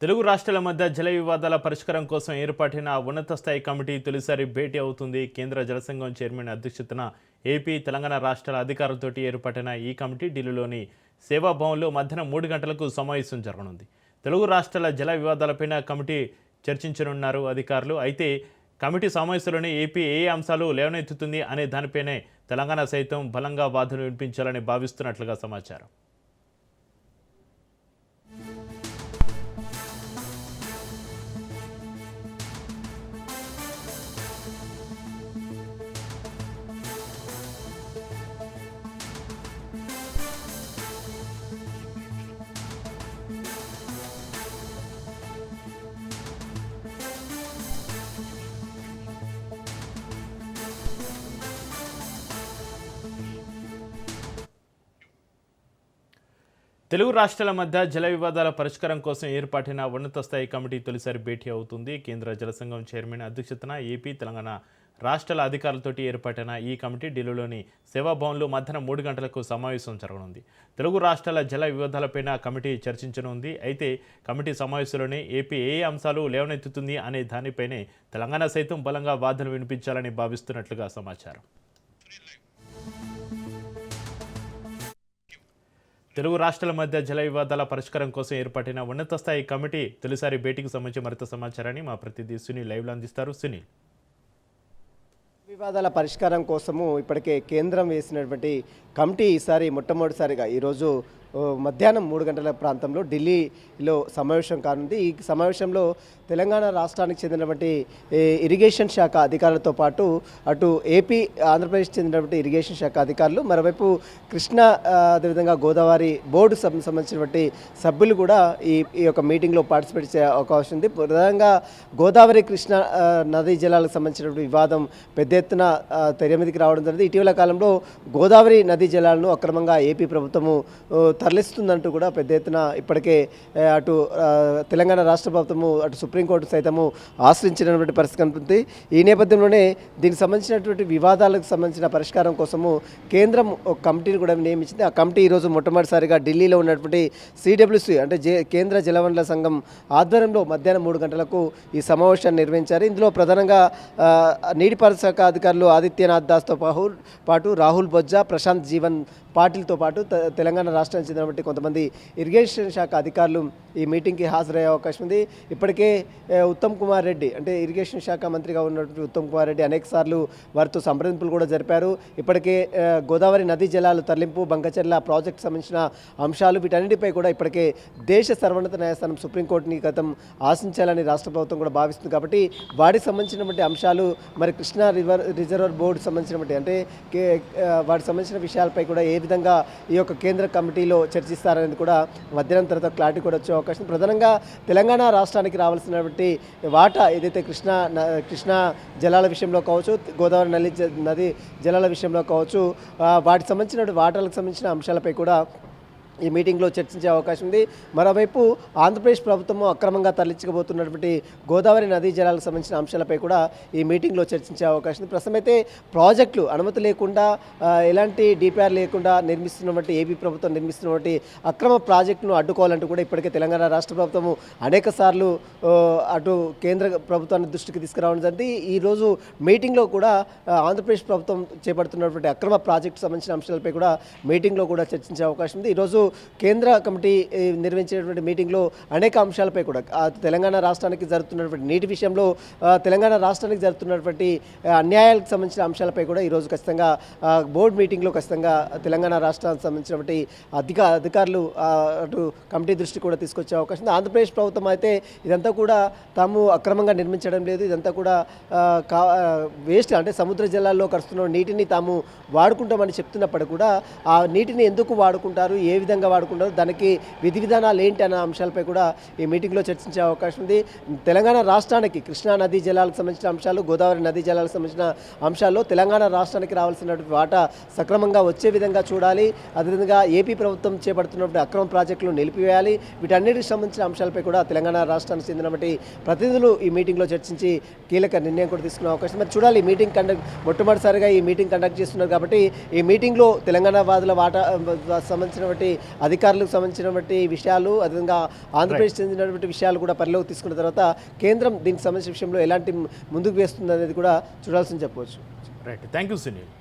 తెలుగు రాష్ట్రాల మధ్య జల వివాదాల పరిష్కారం కోసం ఏర్పాటైన ఉన్నత స్థాయి కమిటీ తొలిసారి భేటీ అవుతుంది. కేంద్ర జలసంఘం చైర్మన్ అధ్యక్షతన ఏపీ, తెలంగాణ రాష్ట్రాల అధికారులతోటి ఏర్పాటైన ఈ కమిటీ ఢిల్లీలోని సేవాభవన్లో మధ్యాహ్నం 3 గంటలకు సమావేశం జరగనుంది. తెలుగు రాష్ట్రాల జల వివాదాలపైన కమిటీ చర్చించనున్నారు అధికారులు. అయితే కమిటీ సమావేశంలోనే ఏపీ ఏ అంశాలు లేవనెత్తుతుంది అనే దానిపైనే తెలంగాణ సైతం బలంగా వాదనలు వినిపించాలని భావిస్తున్నట్లుగా సమాచారం. తెలుగు రాష్ట్రాల మధ్య జల వివాదాల పరిష్కారం కోసం ఏర్పాటైన ఉన్నత స్థాయి కమిటీ తొలిసారి భేటీ అవుతుంది. కేంద్ర జలసంఘం చైర్మన్ అధ్యక్షతన ఏపీ, తెలంగాణ రాష్ట్రాల అధికారులతోటి ఏర్పాటైన ఈ కమిటీ ఢిల్లీలోని సేవాభవన్లో మధ్యాహ్నం 3 గంటలకు సమావేశం జరగనుంది. తెలుగు రాష్ట్రాల జల వివాదాలపైన కమిటీ చర్చించనుంది. అయితే కమిటీ సమావేశంలోనే ఏపీ ఏ అంశాలు లేవనెత్తుతుంది అనే దానిపైనే తెలంగాణ సైతం బలంగా వాదనలు వినిపించాలని భావిస్తున్నట్లుగా సమాచారం. తెలుగు రాష్ట్రాల మధ్య జల వివాదాల పరిష్కారం కోసం ఏర్పాటైన ఉన్నత స్థాయి కమిటీ తొలిసారి భేటీకి సంబంధించి మరింత సమాచారాన్ని మా ప్రతినిధి సునీల్ లైవ్లో అందిస్తారు. సునీల్, వివాదాల పరిష్కారం కోసము ఇప్పటికే కేంద్రం వేసినటువంటి కమిటీ ఈసారి మొట్టమొదటిసారిగా ఈరోజు మధ్యాహ్నం 3 గంటల ప్రాంతంలో ఢిల్లీలో సమావేశం కానుంది. ఈ సమావేశంలో తెలంగాణ రాష్ట్రానికి చెందినటువంటి ఇరిగేషన్ శాఖ అధికారులతో పాటు అటు ఏపీ, ఆంధ్రప్రదేశ్ చెందినటువంటి ఇరిగేషన్ శాఖ అధికారులు, మరోవైపు కృష్ణా అదేవిధంగా గోదావరి బోర్డు సంబంధించినటువంటి సభ్యులు కూడా ఈ యొక్క మీటింగ్లో పార్టిసిపేట్ చేసే అవకాశం ఉంది. ప్రధానంగా గోదావరి, కృష్ణా నదీ జలాలకు సంబంధించినటువంటి వివాదం పెద్ద ఎత్తున తెర మీదకి రావడం జరిగింది. ఇటీవల కాలంలో గోదావరి నదీ జలాలను అక్రమంగా ఏపీ ప్రభుత్వము తరలిస్తుందంటూ కూడా పెద్ద ఎత్తున ఇప్పటికే అటు తెలంగాణ రాష్ట్ర ప్రభుత్వము, అటు సుప్రీంకోర్టు సైతము ఆశ్రయించినటువంటి పరిస్థితి కనిపిస్తుంది. ఈ నేపథ్యంలోనే దీనికి సంబంధించినటువంటి వివాదాలకు సంబంధించిన పరిష్కారం కోసము కేంద్రం ఒక కమిటీని కూడా నియమించింది. ఆ కమిటీ ఈరోజు మొట్టమొదటిసారిగా ఢిల్లీలో ఉన్నటువంటి సిడబ్ల్యూసి అంటే కేంద్ర జలవనరుల సంఘం ఆధ్వర్యంలో మధ్యాహ్నం 3 గంటలకు ఈ సమావేశాన్ని నిర్వహించారు. ఇందులో ప్రధానంగా నీటిపారుదల శాఖ అధికారులు ఆదిత్యనాథ్ దాస్తో పాటు రాహుల్ బొజ్జా, ప్రశాంత్ జీవన్ పాటిల్తో పాటు తెలంగాణ రాష్ట్రానికి చెందినటువంటి కొంతమంది ఇరిగేషన్ శాఖ అధికారులు ఈ మీటింగ్కి హాజరయ్యే అవకాశం ఉంది. ఇప్పటికే ఉత్తమ్ కుమార్ రెడ్డి అంటే ఇరిగేషన్ శాఖ మంత్రిగా ఉన్నటువంటి ఉత్తమ్ కుమార్ రెడ్డి అనేక సార్లు వారితో సంప్రదింపులు కూడా జరిపారు. ఇప్పటికే గోదావరి నదీ జలాలు తరలింపు, బంకచెర్ల ప్రాజెక్టు సంబంధించిన అంశాలు వీటన్నిటిపై కూడా ఇప్పటికే దేశ సర్వోన్నత న్యాయస్థానం సుప్రీంకోర్టుని గతం ఆశించాలని రాష్ట్ర ప్రభుత్వం కూడా భావిస్తుంది. కాబట్టి వాటికి సంబంధించినటువంటి అంశాలు మరి కృష్ణా రిజర్వర్ బోర్డు సంబంధించినటువంటి అంటే వాటికి సంబంధించిన విషయాలపై కూడా ఏ విధంగా ఈ యొక్క కేంద్ర కమిటీలో చర్చిస్తారనేది కూడా మధ్యాహ్నం తర్వాత క్లారిటీ కూడా వచ్చే అవకాశం. ప్రధానంగా తెలంగాణ రాష్ట్రానికి రావాల్సినటువంటి వాటా ఏదైతే కృష్ణా జలాల విషయంలో కావచ్చు, గోదావరి నదీ జలాల విషయంలో కావచ్చు, వాటికి సంబంధించిన వాటాలకు సంబంధించిన అంశాలపై కూడా ఈ మీటింగ్లో చర్చించే అవకాశం ఉంది. మరోవైపు ఆంధ్రప్రదేశ్ ప్రభుత్వము అక్రమంగా తరలించబోతున్నటువంటి గోదావరి నదీ జలాలకు సంబంధించిన అంశాలపై కూడా ఈ మీటింగ్లో చర్చించే అవకాశం ఉంది. ప్రస్తుతం అయితే ప్రాజెక్టులు అనుమతి లేకుండా, ఎలాంటి డిపిఆర్ లేకుండా నిర్మిస్తున్నటువంటి ఏపీ ప్రభుత్వం నిర్మిస్తున్నటువంటి అక్రమ ప్రాజెక్టును అడ్డుకోవాలంటూ కూడా ఇప్పటికే తెలంగాణ రాష్ట్ర ప్రభుత్వము అనేక సార్లు అటు కేంద్ర ప్రభుత్వాన్ని దృష్టికి తీసుకురావడం జరిగింది. ఈరోజు మీటింగ్లో కూడా ఆంధ్రప్రదేశ్ ప్రభుత్వం చేపడుతున్నటువంటి అక్రమ ప్రాజెక్టు సంబంధించిన అంశాలపై కూడా మీటింగ్లో కూడా చర్చించే అవకాశం ఉంది. ఈరోజు కేంద్ర కమిటీ నిర్వహించినటువంటి మీటింగ్లో అనేక అంశాలపై కూడా తెలంగాణ రాష్ట్రానికి జరుగుతున్నటువంటి నీటి విషయంలో, తెలంగాణ రాష్ట్రానికి జరుగుతున్నటువంటి అన్యాయాలకు సంబంధించిన అంశాలపై కూడా ఈరోజు ఖచ్చితంగా బోర్డు మీటింగ్లో ఖచ్చితంగా తెలంగాణ రాష్ట్రానికి సంబంధించినటువంటి అధికారులు అటు కమిటీ దృష్టి కూడా తీసుకొచ్చే అవకాశం ఉంది. ఆంధ్రప్రదేశ్ ప్రభుత్వం అయితే ఇదంతా కూడా తాము అక్రమంగా నిర్మించడం లేదు, ఇదంతా కూడా వేస్ట్ అంటే సముద్ర జలాల్లో కలుస్తున్న నీటిని తాము వాడుకుంటామని చెప్తున్నప్పటికీ కూడా ఆ నీటిని ఎందుకు వాడుకుంటారు, ఏ విధంగా వాడుకుంటారు, దానికి విధి విధానాలు ఏంటి అన్న అంశాలపై కూడా ఈ మీటింగ్లో చర్చించే అవకాశం ఉంది. తెలంగాణ రాష్ట్రానికి కృష్ణా నదీ జలాలకు సంబంధించిన అంశాలు, గోదావరి నదీ జలాలకు సంబంధించిన అంశాల్లో తెలంగాణ రాష్ట్రానికి రావాల్సినటువంటి వాటా సక్రమంగా వచ్చే విధంగా చూడాలి. అదేవిధంగా ఏపీ ప్రభుత్వం చేపడుతున్నటువంటి అక్రమ ప్రాజెక్టులు నిలిపివేయాలి. వీటన్నిటికి సంబంధించిన అంశాలపై కూడా తెలంగాణ రాష్ట్రానికి చెందినటువంటి ప్రతినిధులు ఈ మీటింగ్లో చర్చించి కీలక నిర్ణయం కూడా తీసుకునే అవకాశం. మరి చూడాలి, ఈ మీటింగ్ మొట్టమొదటిసారిగా ఈ మీటింగ్ కండక్ట్ చేస్తున్నారు కాబట్టి ఈ మీటింగ్లో తెలంగాణ వాదుల వాటా సంబంధించినటువంటి అధికారులకు సంబంధించినటువంటి విషయాలు, అదేవిధంగా ఆంధ్రప్రదేశ్ చెందినటువంటి విషయాలు కూడా పరిలోకి తీసుకున్న తర్వాత కేంద్రం దీనికి సంబంధించిన విషయంలో ఎలాంటి ముందుకు వేస్తుంది అనేది కూడా చూడాల్సింది చెప్పవచ్చు. Right, thank you Sunil.